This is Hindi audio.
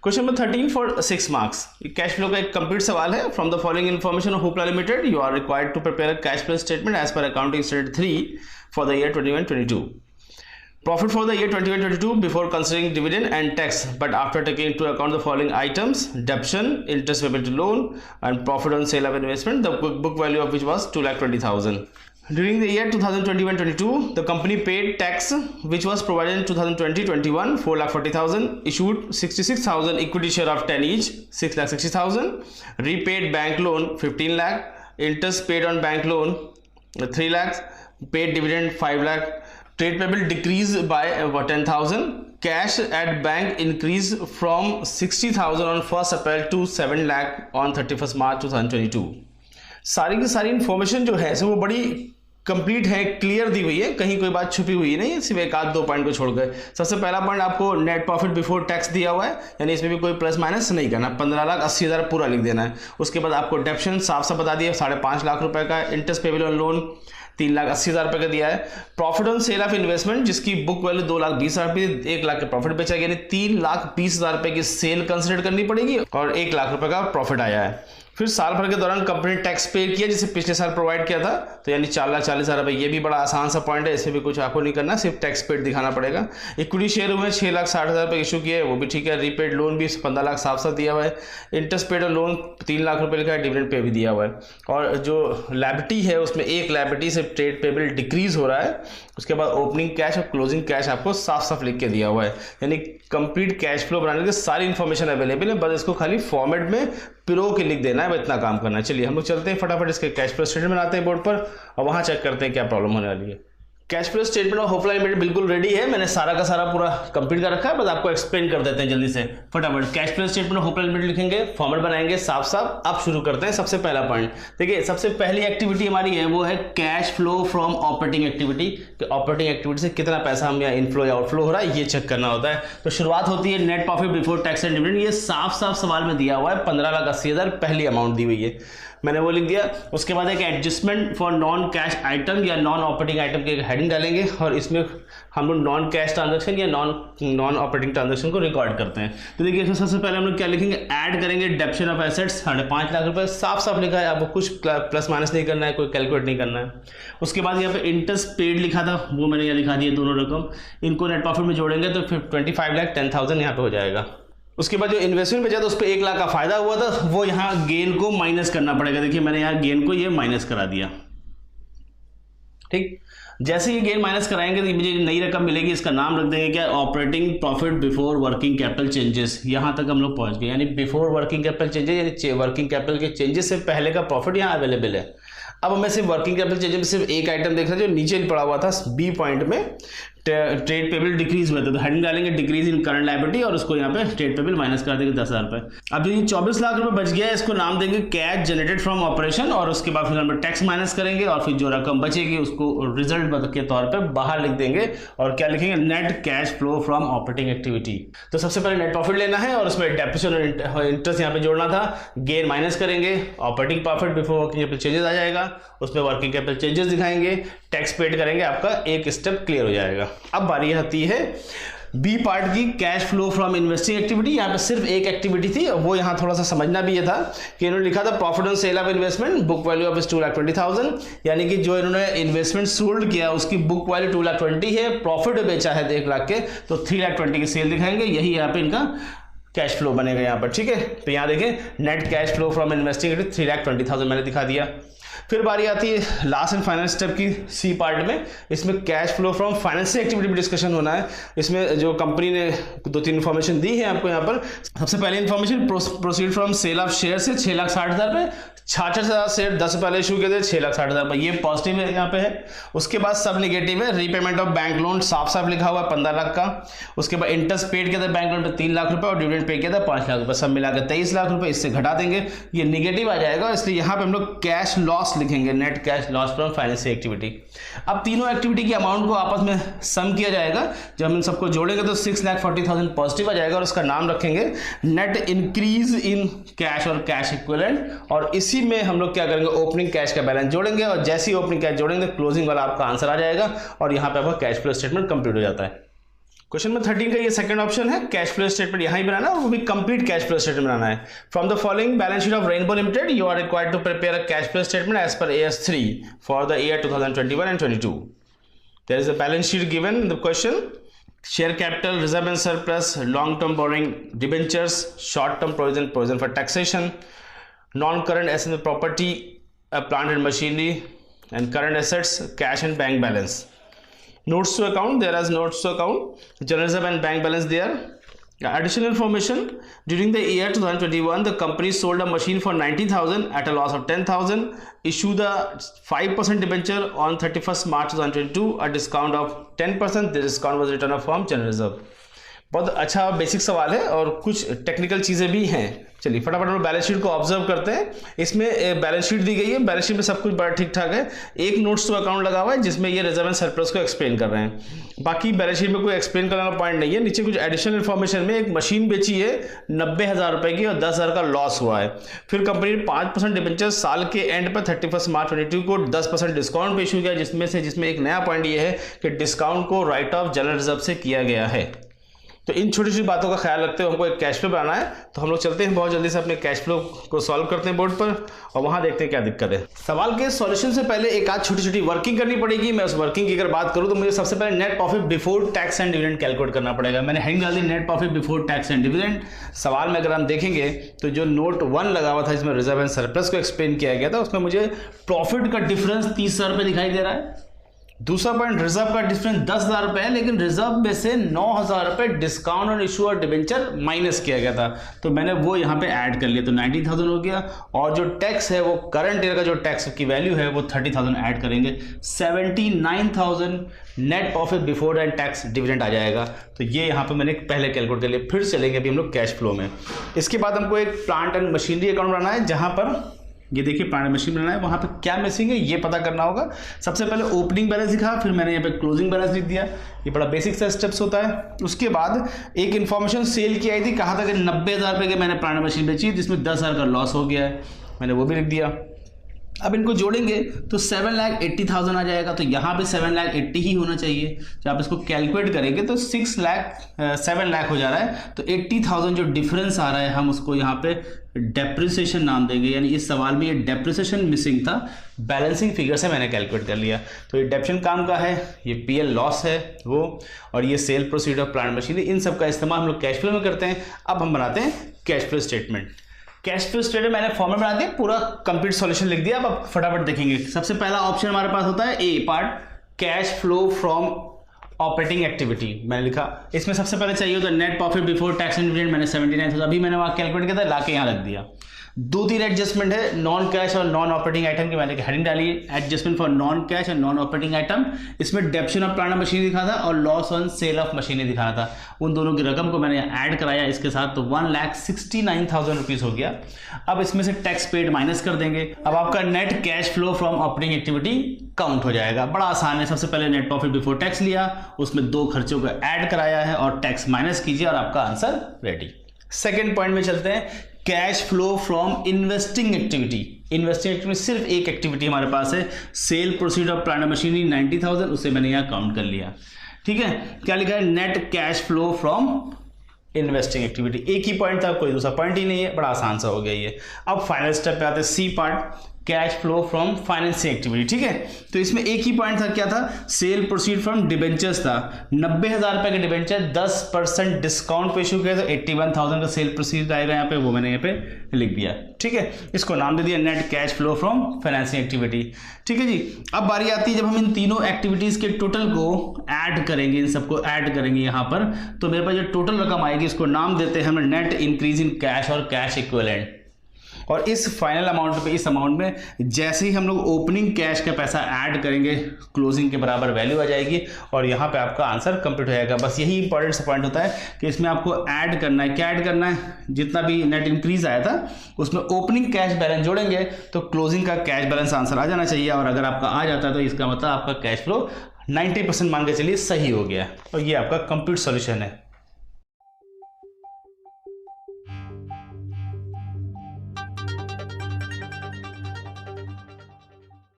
Question number 13 for 6 marks. Cash flow का एक कंप्लीट सवाल है। From the following information of Hopla Limited you are required to prepare a cash flow statement as per accounting standard 3 for the year 21-22। Profit for the year 21-22 before considering dividend and tax, but after taking into account the following items: deduction, interest payable to loan, and profit on sale of investment, the book value of which was 2,20,000. During the year 2021-22, the company paid tax which was provided in 2020-21 4,40,000, issued 66,000 equity share of 10 each 6,60,000, repaid bank loan 15 lakh, interest paid on bank loan 3 lakhs, paid dividend 5 lakh. Trade payable decreased by 10,000. Cash at bank increased from 60,000 on 1st April to 7 lakh on 31st March 2022. सारी की सारी इन्फॉर्मेशन जो है सो वो बड़ी कंप्लीट है, क्लियर दी हुई है, कहीं कोई बात छुपी हुई नहीं है, सिर्फ एक आध दो पॉइंट को छोड़कर। सबसे पहला पॉइंट आपको नेट प्रॉफिट बिफोर टैक्स दिया हुआ है, यानी इसमें भी कोई प्लस माइनस नहीं करना, 15,80,000 पूरा लिख देना है। उसके बाद आपको डेप्शन साफ साफ बता दिया 5.5 लाख रुपए का, इंटरेस्ट पेबल ऑन लोन 3,80,000 रुपए का दिया है, profit on sale of investment जिसकी बुक वैल्यू 2,20,000 रुपये, 1 लाख के प्रॉफिट बेचा गया, यानी 3,20,000 रुपए की सेल कंसिडर करनी पड़ेगी और 1 लाख रुपए का प्रॉफिट आया है। फिर साल भर के दौरान कंपनी टैक्स पे किया जिसे पिछले साल प्रोवाइड किया था, तो यानी 4,40,000 रुपये। ये भी बड़ा आसान सा पॉइंट है, इसमें भी कुछ आपको नहीं करना, सिर्फ टैक्स पेड दिखाना पड़ेगा। इक्विटी शेयर हुए 6,60,000 रुपये इशू किए, वो भी ठीक है। रीपेड लोन भी 15 लाख साफ साफ दिया हुआ है। इंटरेस्ट पेड और लोन 3 लाख रुपये लिखा है, डिविडेंड पे भी दिया हुआ है। और जो लायबिलिटी है उसमें एक लायबिलिटी से ट्रेड पेबल डिक्रीज हो रहा है। उसके बाद ओपनिंग कैश और क्लोजिंग कैश आपको साफ साफ लिख के दिया हुआ है, यानी कंप्लीट कैश फ्लो बनाने की सारी इन्फॉर्मेशन अवेलेबल है, बस इसको खाली फॉर्मेट में पिरो के लिख देना है, इतना काम करना है। चलिए हम लोग चलते हैं फटाफट इसके कैश फ्लो स्टेटमेंट बनाते हैं बोर्ड पर और वहां चेक करते हैं क्या प्रॉब्लम होने वाली है। Cash flow statement of Hopla Limited बिल्कुल रेडी है, मैंने सारा का सारा पूरा कंप्लीट कर रखा है, बस आपको एक्सप्लेन कर देते हैं जल्दी से फटाफट। Cash flow statement of Hopla Limited लिखेंगे, फॉर्मेट बनाएंगे साफ साफ। अब शुरू करते हैं। सबसे पहला पॉइंट देखिए, सबसे पहली एक्टिविटी हमारी है वो है cash flow from operating activity. Operating activity से कितना पैसा हम यहाँ इनफ्लो या आउटफ्लो हो रहा है ये चेक करना होता है। तो शुरुआत होती है net profit before tax and dividend, ये साफ साफ सवाल में दिया हुआ है, 15,80,000 पहली अमाउंट दी हुई है, मैंने वो लिख दिया। उसके बाद एक adjustment for non cash item या नॉन ऑपरेटिंग आइटम की हेडिंग डालेंगे और इसमें हम लोग नॉन कैश ट्रांजैक्शन या नॉन ऑपरेटिंग ट्रांजैक्शन को रिकॉर्ड करते हैं। तो देखिए इसमें सबसे पहले हम लोग क्या लिखेंगे, ऐड करेंगे डेप्शन ऑफ एसेट्स 5.5 लाख रुपए, साफ साफ लिखा है, आपको कुछ प्लस माइनस नहीं करना है, कोई कैलकुलेट नहीं करना है। उसके बाद यहाँ पे इंटरेस्ट पेड लिखा था, वो मैंने यहाँ लिखा दिया दोनों रकम, इनको नेट प्रॉफिट में जोड़ेंगे तो फिर 25,10,000 यहाँ पे हो जाएगा। उसके बाद जो इन्वेस्टमेंट बचा था उस पर 1 लाख का फायदा हुआ था, वो यहाँ गेन को माइनस करना पड़ेगा। देखिए मैंने यहाँ गेन को ये माइनस करा दिया, ठीक। जैसे ये गेन माइनस कराएंगे तो मुझे नई रकम मिलेगी, इसका नाम रख देंगे क्या, operating profit before working capital changes. यहाँ तक हम लोग पहुंच गए, यानी बिफोर वर्किंग कैपिटल चेंजेस, यानी वर्किंग कैपिटल के चेंजेस से पहले का प्रॉफिट यहाँ अवेलेबल है। अब हमें सिर्फ वर्किंग कैपिटल चेंजेस में सिर्फ एक आइटम देख रहे हैं जो नीचे पड़ा हुआ था बी पॉइंट में, ट्रेड पेबल डिक्रीज हुआ था, तो हेडिंग डालेंगे डिक्रीज इन करंट लायबिलिटी और उसको यहाँ पे ट्रेड पेबल माइनस कर देंगे 10,000 रुपये। अब ये 24 लाख रुपए बच गया है, इसको नाम देंगे कैश जनरेटेड फ्रॉम ऑपरेशन और उसके बाद फिर हम टैक्स माइनस करेंगे और फिर जो रकम बचेगी उसको रिजल्ट के तौर पर बाहर लिख देंगे और क्या लिखेंगे, net cash flow from operating activity. तो सबसे पहले नेट प्रॉफिट लेना है और उसमें डेप्रिसिएशन और इंटरेस्ट यहाँ पे जोड़ना था, गेन माइनस करेंगे, operating profit before working capital changes आ जाएगा, उसमें वर्किंग कैपिटल चेंजेस दिखाएंगे, टैक्स पेड करेंगे, आपका एक स्टेप क्लियर हो जाएगा। अब बारी आती है बी पार्ट की, cash flow from investing activity. यहाँ पे सिर्फ एक एक्टिविटी थी, वो यहाँ थोड़ा सा समझना भी ये था कि इन्होंने लिखा था profit on sale of investment, book value of 2,20,000, यानी कि जो इन्होंने इन्वेस्टमेंट सोल्ड किया उसकी बुक वैल्यू 2,20,000 है, प्रॉफिट बेचा है 1 लाख के, तो 3,20,000 की सेल दिखाएंगे, यही यहाँ पे इनका कैश फ्लो बनेगा यहाँ पर, ठीक है। तो यहाँ देखें net cash flow from investing activity 3,20,000 मैंने दिखा दिया। फिर बारी आती है लास्ट एंड फाइनल स्टेप की सी पार्ट में, इसमें cash flow from financial activity भी डिस्कशन होना है। इसमें जो कंपनी ने 2-3 इन्फॉर्मेशन दी है आपको यहाँ पर। सबसे पहले information, proceed from sale of share से 6,60,000 रुपये, 66,000 शेयर 10 पहले इशू किए थे, 6,60,000 रुपये, ये पॉजिटिव है यहाँ पे है। उसके बाद सब निगेटिव है, रीपेमेंट ऑफ बैंक लोन साफ साफ लिखा हुआ है 15 लाख का। उसके बाद इंटरेस्ट पेड किया था बैंक लोन पे 3 लाख रुपए और डिविडेंड पे किया था 5 लाख रुपए, सब मिलाकर 23 लाख रुपए, इससे घटा देंगे, ये निगेटिव आ जाएगा, इसलिए यहाँ पे हम लोग कैश लॉस लिखेंगे, net cash loss from financial activity. अब तीनों एक्टिविटी की अमाउंट को आपस में सम किया जाएगा, जब हम इन सबको जोड़ेंगे तो 6,40,000 पॉजिटिव आ जाएगा और उसका नाम रखेंगे नेट इंक्रीज इन कैश और कैश इक्विवेलेंट। और इसी में हम लोग क्या करेंगे, ओपनिंग कैश का बैलेंस जोड़ेंगे और जैसे ही ओपनिंग कैश जोड़ेंगे क्लोजिंग वाला आपका आंसर आ जाएगा और यहाँ पे आपका कैश फ्लो स्टेटमेंट कंप्लीट हो जाता है। क्वेश्चन नंबर 13 का ये सेकंड ऑप्शन है, कैश फ्लो स्टेटमेंट यहाँ ही बनाना है और वो भी कंप्लीट कैश फ्लो स्टेटमेंट बनाना है। From the following balance sheet of Rainbow Limited you are required to prepare a cash flow statement as per AS3 for the year 2021 and 22. There is a balance sheet given in the question. Share capital, reserve and surplus, long-term borrowing, debentures, short-term provision for taxation, non-current asset property, plant and machinery, and current assets, cash and bank balance. Notes to account, there is notes to account, general reserve and bank balance there. Additional information, during the year 2021 the company sold a machine for 90,000 at a loss of 10,000, issued a 5% debenture on 31st March 2022, a discount of 10%. The discount was written off from general reserve. बहुत अच्छा बेसिक सवाल है और कुछ टेक्निकल चीज़ें भी हैं। चलिए फटाफट हम बैलेंस शीट को ऑब्जर्व करते हैं। इसमें बैलेंस शीट दी गई है, बैलेंस शीट में सब कुछ बड़ा ठीक ठाक है। एक नोट्स टू अकाउंट लगा हुआ है जिसमें ये रिजर्व एंड सरप्लस को एक्सप्लेन कर रहे हैं। बाकी बैलेंस शीट में कोई एक्सप्लेन करने वाला पॉइंट नहीं है। नीचे कुछ एडिशनल इन्फॉर्मेशन में एक मशीन बेची है 90,000 रुपए की और 10,000 का लॉस हुआ है। फिर कंपनी ने 5% डिबेंचर साल के एंड पर 31 मार्च 2022 को 10% डिस्काउंट पे इशू किया, जिसमें एक नया पॉइंट ये है कि डिस्काउंट को राइट ऑफ जनरल रिजर्व से किया गया है। तो इन छोटी छोटी बातों का ख्याल रखते हुए हमको एक कैश फ्लो बनाना है। तो हम लोग चलते हैं बहुत जल्दी से अपने कैश फ्लो को सॉल्व करते हैं बोर्ड पर और वहां देखते हैं क्या दिक्कत है। सवाल के सॉल्यूशन से पहले एक आध छोटी छोटी वर्किंग करनी पड़ेगी। मैं उस वर्किंग की अगर बात करूं तो मुझे सबसे पहले net profit before tax and dividend calculate करना पड़ेगा। मैंने हेडिंग डाल दी net profit before tax and dividend. सवाल में अगर हम देखेंगे तो जो नोट 1 लगा हुआ था जिसमें रिजर्व एंड सरप्लस को एक्सप्लेन किया गया था उसमें मुझे प्रॉफिट का डिफरेंस 30,000 रुपये दिखाई दे रहा है। दूसरा पॉइंट, रिजर्व का डिफरेंस 10,000 रुपये है, लेकिन रिजर्व में से 9,000 रुपये डिस्काउंट और इशू और डिबेंचर माइनस किया गया था, तो मैंने वो यहाँ पे ऐड कर लिया, तो 90,000 हो गया। और जो टैक्स है वो करंट ईयर का जो टैक्स की वैल्यू है वो 30,000 ऐड करेंगे, 79,000 net profit before and tax dividend आ जाएगा। तो ये यहाँ पे मैंने पहले कैलकुलेट कर लिया। फिर चलेंगे अभी हम लोग कैश फ्लो में। इसके बाद हमको एक प्लांट एंड मशीनरी अकाउंट बनाना है जहाँ पर ये देखिए प्लांट मशीन बनाना है, वहां पे क्या मिसिंग है ये पता करना होगा। सबसे पहले ओपनिंग बैलेंस लिखा, फिर मैंने यहाँ पे क्लोजिंग बैलेंस लिख दिया। ये बड़ा बेसिक सा स्टेप्स होता है। उसके बाद एक इन्फॉर्मेशन सेल की आई थी, कहा था कि 90,000 रुपये की मैंने प्लांट मशीन बेची जिसमें 10,000 का लॉस हो गया है, मैंने वो भी लिख दिया। अब इनको जोड़ेंगे तो 7,80,000 आ जाएगा, तो यहाँ पे 7,80,000 ही होना चाहिए। जब आप इसको कैलकुलेट करेंगे तो 7 लाख हो जा रहा है, तो 80,000 जो डिफरेंस आ रहा है हम उसको यहाँ पे डेप्रिसिएशन नाम देंगे। यानी इस सवाल में ये डेप्रिसिएशन मिसिंग था, बैलेंसिंग फिगर से मैंने कैलकुलेट कर लिया। तो ये डेप्शन काम का है, ये PL लॉस है वो, और ये sale proceed of plant machinery, इन सब का इस्तेमाल हम लोग कैश फ्लो में करते हैं। अब हम बनाते हैं cash flow statement. Cash flow statement मैंने फॉर्मेट बना दिया, पूरा कंप्लीट सॉल्यूशन लिख दिया। अब आप फटाफट देखेंगे। सबसे पहला ऑप्शन हमारे पास होता है A part, cash flow from operating activity मैंने लिखा। इसमें सबसे पहले चाहिए होता है net profit before tax and dividend, मैंने 79,000 अभी मैंने वहाँ कैलकुलेट किया था, ला के यहाँ रख दिया। 2-3 एडजस्टमेंट है नॉन कैश और नॉन ऑपरेटिंग आइटम की, मैंने हेडिंग डाली एडजस्टमेंट फॉर नॉन कैश और नॉन ऑपरेटिंग आइटम। इसमें डेप्शन ऑफ प्लांट मशीन दिखा था और loss on sale of machinery दिखाना था। उन दोनों की रकम को मैंने ऐड कराया इसके साथ, तो 1,69,000 रुपीज हो गया। अब इसमें से टैक्स पेड माइनस कर देंगे। अब आपका net cash flow from operating activity count हो जाएगा। बड़ा आसान है। सबसे पहले नेट प्रॉफिट बिफोर टैक्स लिया, उसमें 2 खर्चों को ऐड कराया है और टैक्स माइनस कीजिए और आपका आंसर रेडी। सेकेंड पॉइंट में चलते हैं, cash flow from investing activity. Investing activity सिर्फ एक एक्टिविटी हमारे पास है, cell proceed of plant machinery 90,000, उसे मैंने यहाँ काउंट कर लिया। ठीक है, क्या लिखा है, net cash flow from investing activity. एक ही पॉइंट था, कोई दूसरा पॉइंट ही नहीं है, बड़ा आसान सा हो गया ये। अब फाइनल स्टेप पे आते हैं, C part, cash flow from financing activity. ठीक है, तो इसमें एक ही पॉइंट था, क्या था, सेल प्रोसीड फ्रॉम डिबेंचर्स था। 90,000 रुपए के डिबेंचर 10% डिस्काउंट पे इशू किया, तो 81,000 का सेल प्रोसीड आएगा यहाँ पे, वो मैंने यहाँ पे लिख दिया। ठीक है, इसको नाम दे दिया net cash flow from financing activity. ठीक है जी, अब बारी आती है जब हम इन तीनों एक्टिविटीज के टोटल को ऐड करेंगे, इन सबको ऐड करेंगे यहाँ पर, तो मेरे पास जो टोटल रकम आएगी इसको नाम देते हैं हम नेट इंक्रीज इन कैश और कैश इक्विवेलेंट। और इस फाइनल अमाउंट पे, इस अमाउंट में जैसे ही हम लोग ओपनिंग कैश का पैसा ऐड करेंगे क्लोजिंग के बराबर वैल्यू आ जाएगी और यहाँ पे आपका आंसर कंप्लीट हो जाएगा। बस यही इंपॉर्टेंट सा पॉइंट होता है कि इसमें आपको ऐड करना है। क्या ऐड करना है, जितना भी नेट इंक्रीज आया था उसमें ओपनिंग कैश बैलेंस जोड़ेंगे तो क्लोजिंग का कैश बैलेंस आंसर आ जाना चाहिए। और अगर आपका आ जाता है तो इसका मतलब आपका कैश फ्लो 90% मान के चलिए सही हो गया और ये आपका कंप्लीट सॉल्यूशन है।